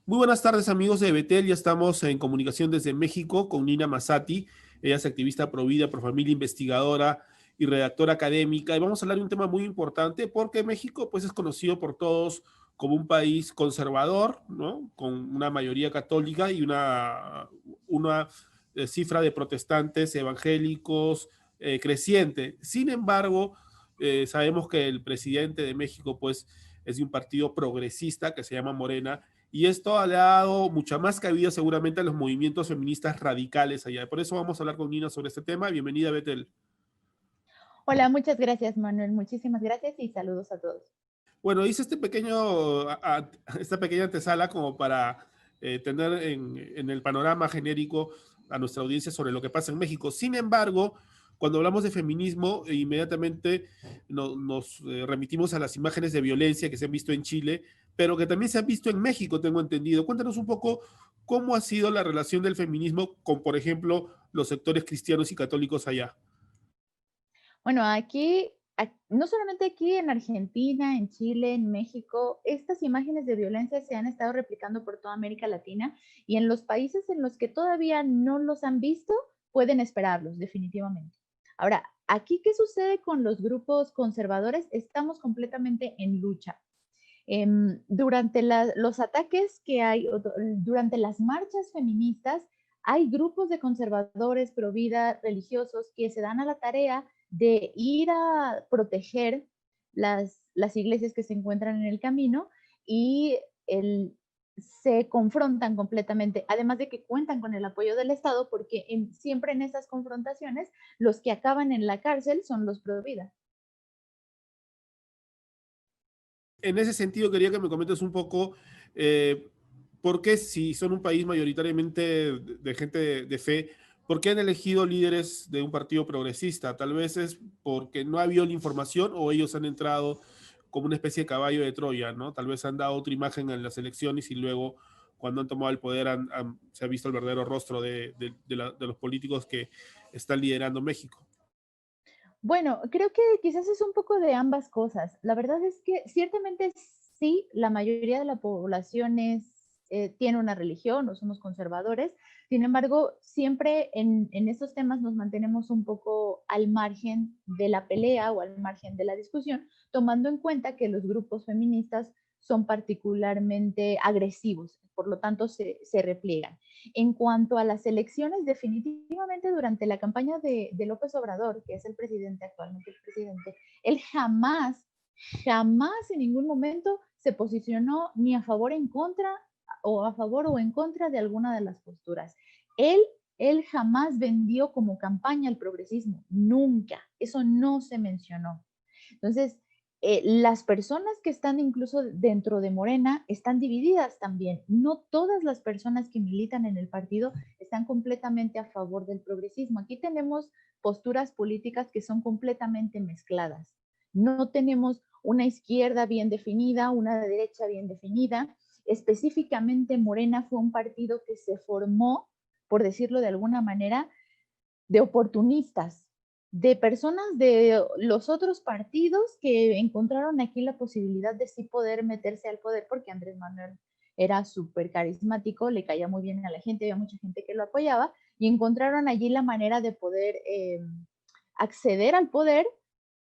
Muy buenas tardes, amigos de Betel. Ya estamos en comunicación desde México con Nina Massati. Ella es activista pro vida, pro familia, investigadora y redactora académica. Y vamos a hablar de un tema muy importante porque México pues, es conocido por todos como un país conservador, ¿no? Con una mayoría católica y una cifra de protestantes evangélicos creciente. Sin embargo, sabemos que el presidente de México pues, es de un partido progresista que se llama Morena, y esto le ha dado mucha más cabida seguramente a los movimientos feministas radicales allá. Por eso vamos a hablar con Nina sobre este tema. Bienvenida, Betel. Hola, muchas gracias, Manuel. Muchísimas gracias y saludos a todos. Bueno, hice esta pequeña antesala como para tener en el panorama genérico a nuestra audiencia sobre lo que pasa en México. Sin embargo, cuando hablamos de feminismo, inmediatamente nos remitimos a las imágenes de violencia que se han visto en Chile, pero que también se han visto en México, tengo entendido. Cuéntanos un poco cómo ha sido la relación del feminismo con, por ejemplo, los sectores cristianos y católicos allá. Bueno, no solamente aquí en Argentina, en Chile, en México, estas imágenes de violencia se han estado replicando por toda América Latina y en los países en los que todavía no los han visto, pueden esperarlos, definitivamente. Ahora, aquí, ¿qué sucede con los grupos conservadores? Estamos completamente en lucha. Durante los ataques que hay, durante las marchas feministas, hay grupos de conservadores pro vida religiosos que se dan a la tarea de ir a proteger las iglesias que se encuentran en el camino y se confrontan completamente, además de que cuentan con el apoyo del Estado, porque siempre en esas confrontaciones los que acaban en la cárcel son los pro vida. En ese sentido, quería que me comentes un poco eh, por qué, si son un país mayoritariamente de gente de fe, ¿por qué han elegido líderes de un partido progresista? Tal vez es porque no ha habido la información o ellos han entrado como una especie de caballo de Troya, ¿no? Tal vez han dado otra imagen en las elecciones y luego, cuando han tomado el poder, se ha visto el verdadero rostro de los políticos que están liderando México. Bueno, creo que quizás es un poco de ambas cosas. La verdad es que ciertamente sí, la mayoría de la población tiene una religión o somos conservadores. Sin embargo, siempre en estos temas nos mantenemos un poco al margen de la pelea o al margen de la discusión, tomando en cuenta que los grupos feministas son particularmente agresivos, por lo tanto se repliegan. En cuanto a las elecciones, definitivamente durante la campaña de López Obrador, que es el presidente, actualmente el presidente, él jamás en ningún momento se posicionó ni a favor en contra o a favor o en contra de alguna de las posturas. Él, él jamás vendió como campaña el progresismo, nunca, eso no se mencionó. Entonces, las personas que están incluso dentro de Morena están divididas también. No todas las personas que militan en el partido están completamente a favor del progresismo. Aquí tenemos posturas políticas que son completamente mezcladas. No tenemos una izquierda bien definida, una derecha bien definida. Específicamente Morena fue un partido que se formó, por decirlo de alguna manera, de oportunistas, de personas de los otros partidos que encontraron aquí la posibilidad de sí poder meterse al poder, porque Andrés Manuel era súper carismático, le caía muy bien a la gente, había mucha gente que lo apoyaba, y encontraron allí la manera de poder acceder al poder,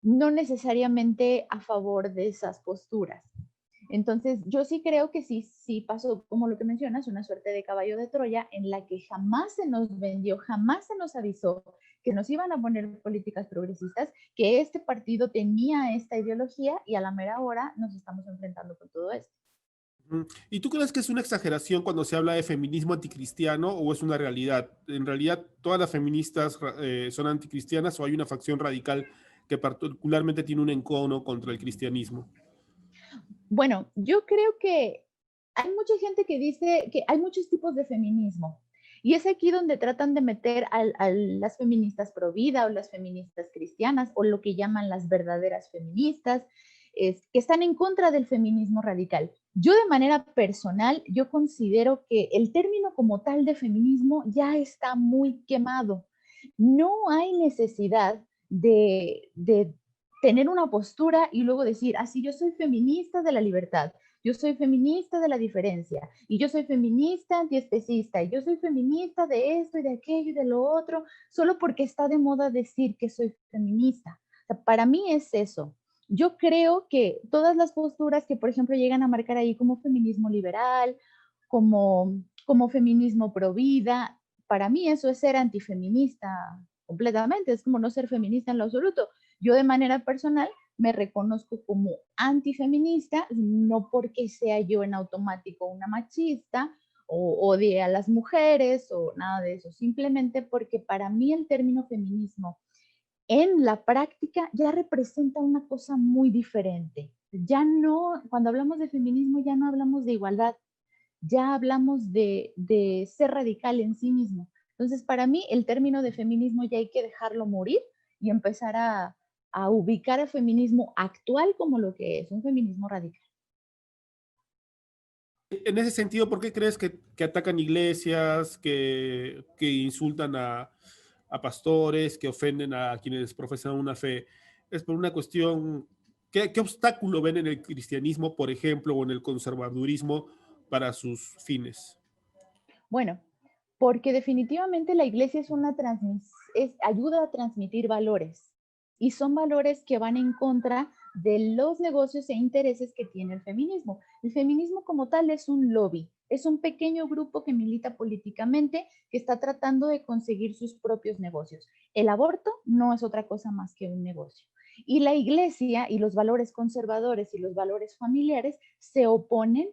no necesariamente a favor de esas posturas. Entonces, yo sí creo que sí pasó, como lo que mencionas, una suerte de caballo de Troya en la que jamás se nos vendió, jamás se nos avisó que nos iban a poner políticas progresistas, que este partido tenía esta ideología y a la mera hora nos estamos enfrentando con todo esto. ¿Y tú crees que es una exageración cuando se habla de feminismo anticristiano o es una realidad? ¿En realidad todas las feministas son anticristianas o hay una facción radical que particularmente tiene un encono contra el cristianismo? Bueno, yo creo que hay mucha gente que dice que hay muchos tipos de feminismo. Y es aquí donde tratan de meter a las feministas pro vida o las feministas cristianas o lo que llaman las verdaderas feministas, que están en contra del feminismo radical. Yo de manera personal, yo considero que el término como tal de feminismo ya está muy quemado. No hay necesidad de tener una postura y luego decir, así yo soy feminista de la libertad, Yo soy feminista de la diferencia, y yo soy feminista antiespecista, y yo soy feminista de esto y de aquello y de lo otro, solo porque está de moda decir que soy feminista. O sea, para mí es eso. Yo creo que todas las posturas que, por ejemplo, llegan a marcar ahí como feminismo liberal, como feminismo pro vida, para mí eso es ser antifeminista completamente, es como no ser feminista en lo absoluto. Yo de manera personal me reconozco como antifeminista, no porque sea yo en automático una machista o odie a las mujeres o nada de eso, simplemente porque para mí el término feminismo en la práctica ya representa una cosa muy diferente. Ya no, cuando hablamos de feminismo ya no hablamos de igualdad, ya hablamos de ser radical en sí mismo. Entonces, para mí, el término de feminismo ya hay que dejarlo morir y empezar a ubicar el feminismo actual como lo que es, un feminismo radical. En ese sentido, ¿por qué crees que atacan iglesias, que insultan a pastores, que ofenden a quienes profesan una fe? Es por una cuestión, ¿qué obstáculo ven en el cristianismo, por ejemplo, o en el conservadurismo para sus fines? Bueno, porque definitivamente la iglesia ayuda a transmitir valores y son valores que van en contra de los negocios e intereses que tiene el feminismo. El feminismo como tal es un lobby, es un pequeño grupo que milita políticamente, que está tratando de conseguir sus propios negocios. El aborto no es otra cosa más que un negocio. Y la iglesia y los valores conservadores y los valores familiares se oponen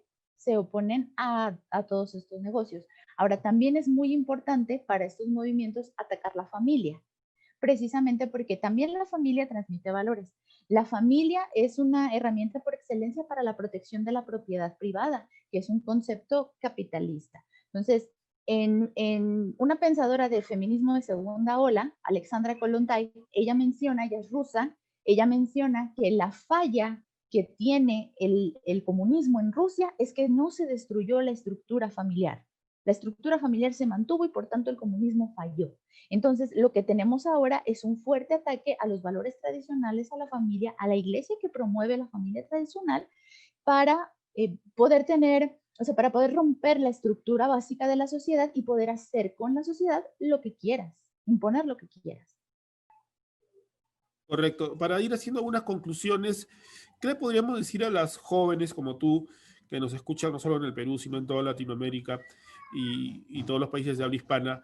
a todos estos negocios. Ahora, también es muy importante para estos movimientos atacar la familia, precisamente porque también la familia transmite valores. La familia es una herramienta por excelencia para la protección de la propiedad privada, que es un concepto capitalista. Entonces, en una pensadora de feminismo de segunda ola, Alexandra Kollontai, ella es rusa, ella menciona que la falla que tiene el comunismo en Rusia es que no se destruyó la estructura familiar. La estructura familiar se mantuvo y por tanto el comunismo falló. Entonces, lo que tenemos ahora es un fuerte ataque a los valores tradicionales, a la familia, a la iglesia que promueve la familia tradicional para poder tener, o sea, para poder romper la estructura básica de la sociedad y poder hacer con la sociedad lo que quieras, imponer lo que quieras. Correcto. Para ir haciendo algunas conclusiones, ¿qué le podríamos decir a las jóvenes como tú, que nos escuchan no solo en el Perú, sino en toda Latinoamérica y todos los países de habla hispana,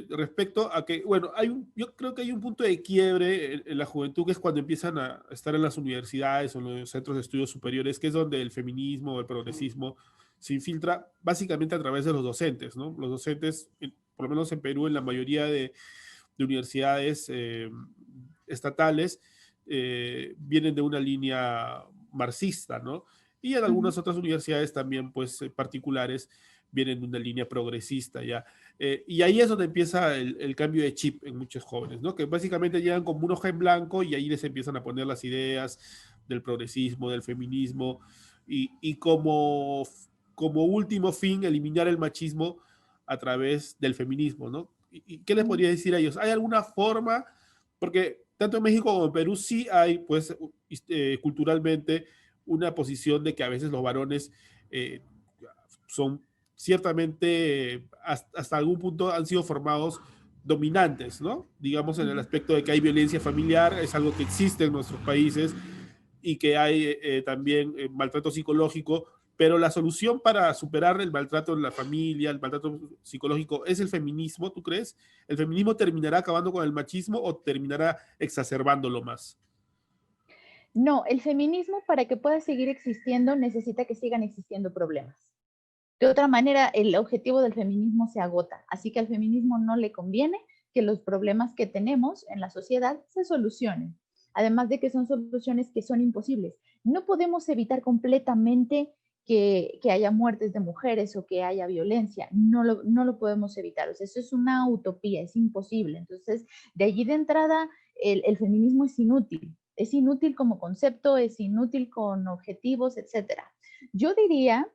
respecto a que, bueno, yo creo que hay un punto de quiebre en la juventud, que es cuando empiezan a estar en las universidades o en los centros de estudios superiores, que es donde el feminismo o el progresismo se infiltra básicamente a través de los docentes, ¿no? Los docentes, por lo menos en Perú, en la mayoría de universidades estatales, vienen de una línea marxista, ¿no? Y en Uh -huh. algunas otras universidades también, pues, particulares, vienen de una línea progresista, ¿ya? Y ahí es donde empieza el cambio de chip en muchos jóvenes, ¿no? Que básicamente llegan como un hoja en blanco y ahí les empiezan a poner las ideas del progresismo, del feminismo, y como último fin, eliminar el machismo a través del feminismo, ¿no? ¿Y qué les Uh -huh. podría decir a ellos? ¿Hay alguna forma? Porque tanto en México como en Perú sí hay, pues, culturalmente una posición de que a veces los varones son ciertamente, hasta algún punto han sido formados dominantes, ¿no? Digamos, Uh en el -huh. aspecto de que hay violencia familiar, es algo que existe en nuestros países, y que hay también maltrato psicológico, pero la solución para superar el maltrato en la familia, el maltrato psicológico, es el feminismo, ¿tú crees? ¿El feminismo terminará acabando con el machismo o terminará exacerbándolo más? No, el feminismo para que pueda seguir existiendo necesita que sigan existiendo problemas. De otra manera, el objetivo del feminismo se agota. Así que al feminismo no le conviene que los problemas que tenemos en la sociedad se solucionen. Además de que son soluciones que son imposibles. No podemos evitar completamente que haya muertes de mujeres o que haya violencia. No lo podemos evitar. O sea, eso es una utopía, es imposible. Entonces, de allí de entrada, el feminismo es inútil. Es inútil como concepto, es inútil con objetivos, etcétera. Yo diría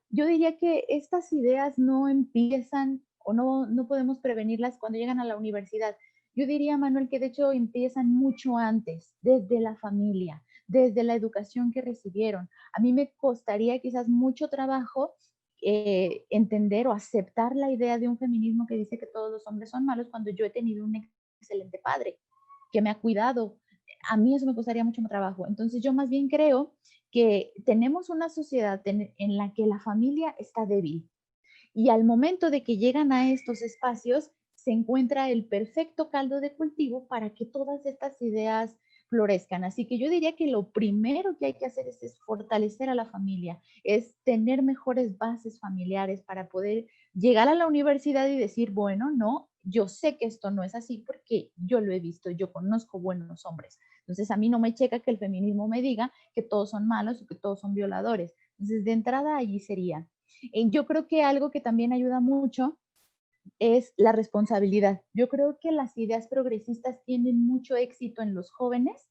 que estas ideas no empiezan o no podemos prevenirlas cuando llegan a la universidad. Yo diría, Manuel, que de hecho empiezan mucho antes, desde la familia, desde la educación que recibieron. A mí me costaría quizás mucho trabajo entender o aceptar la idea de un feminismo que dice que todos los hombres son malos cuando yo he tenido un excelente padre que me ha cuidado. A mí eso me costaría mucho trabajo. Entonces yo más bien creo que tenemos una sociedad en la que la familia está débil y al momento de que llegan a estos espacios se encuentra el perfecto caldo de cultivo para que todas estas ideas florezcan. Así que yo diría que lo primero que hay que hacer es fortalecer a la familia, es tener mejores bases familiares para poder llegar a la universidad y decir, bueno, no, yo sé que esto no es así porque yo lo he visto, yo conozco buenos hombres. Entonces a mí no me checa que el feminismo me diga que todos son malos o que todos son violadores. Entonces de entrada allí sería. Yo creo que algo que también ayuda mucho es la responsabilidad. Yo creo que las ideas progresistas tienen mucho éxito en los jóvenes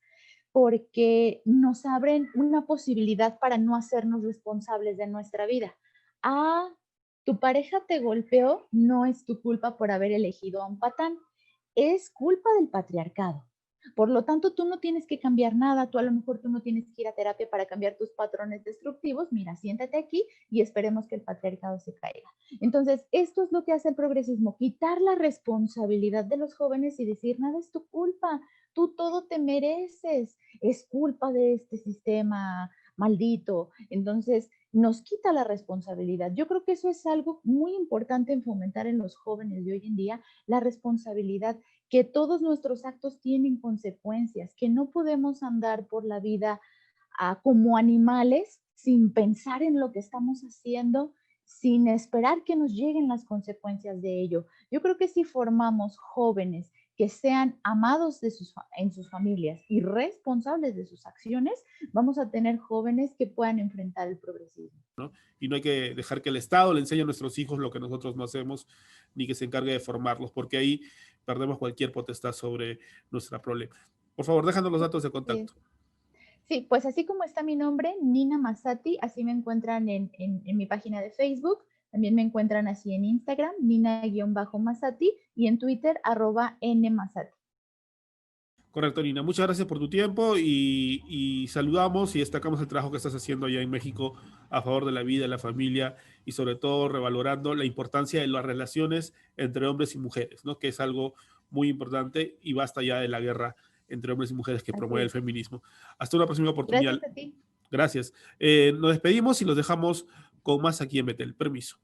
porque nos abren una posibilidad para no hacernos responsables de nuestra vida. Ah, tu pareja te golpeó, no es tu culpa por haber elegido a un patán, es culpa del patriarcado. Por lo tanto, tú no tienes que cambiar nada, tú a lo mejor tú no tienes que ir a terapia para cambiar tus patrones destructivos, mira, siéntate aquí y esperemos que el patriarcado se caiga. Entonces, esto es lo que hace el progresismo, quitar la responsabilidad de los jóvenes y decir, nada es tu culpa, tú todo te mereces, es culpa de este sistema maldito. Entonces, nos quita la responsabilidad. Yo creo que eso es algo muy importante en fomentar en los jóvenes de hoy en día, la responsabilidad, que todos nuestros actos tienen consecuencias, que no podemos andar por la vida como animales sin pensar en lo que estamos haciendo, sin esperar que nos lleguen las consecuencias de ello. Yo creo que si formamos jóvenes que sean amados en sus familias y responsables de sus acciones, vamos a tener jóvenes que puedan enfrentar el progresismo. ¿no? Y no hay que dejar que el Estado le enseñe a nuestros hijos lo que nosotros no hacemos, ni que se encargue de formarlos, porque ahí perdemos cualquier potestad sobre nuestra problema. Por favor, déjanos los datos de contacto. Sí, pues así como está mi nombre, Nina Massati, así me encuentran en mi página de Facebook, también me encuentran así en Instagram, Nina-Massati, y en Twitter, @nmassati. Correcto, Nina. Muchas gracias por tu tiempo y saludamos y destacamos el trabajo que estás haciendo allá en México a favor de la vida, de la familia y sobre todo revalorando la importancia de las relaciones entre hombres y mujeres, ¿no? Que es algo muy importante y basta ya de la guerra entre hombres y mujeres que Así promueve el es. feminismo. Hasta una próxima oportunidad. Gracias a ti. Gracias. Nos despedimos y los dejamos con más aquí en Betel. Permiso.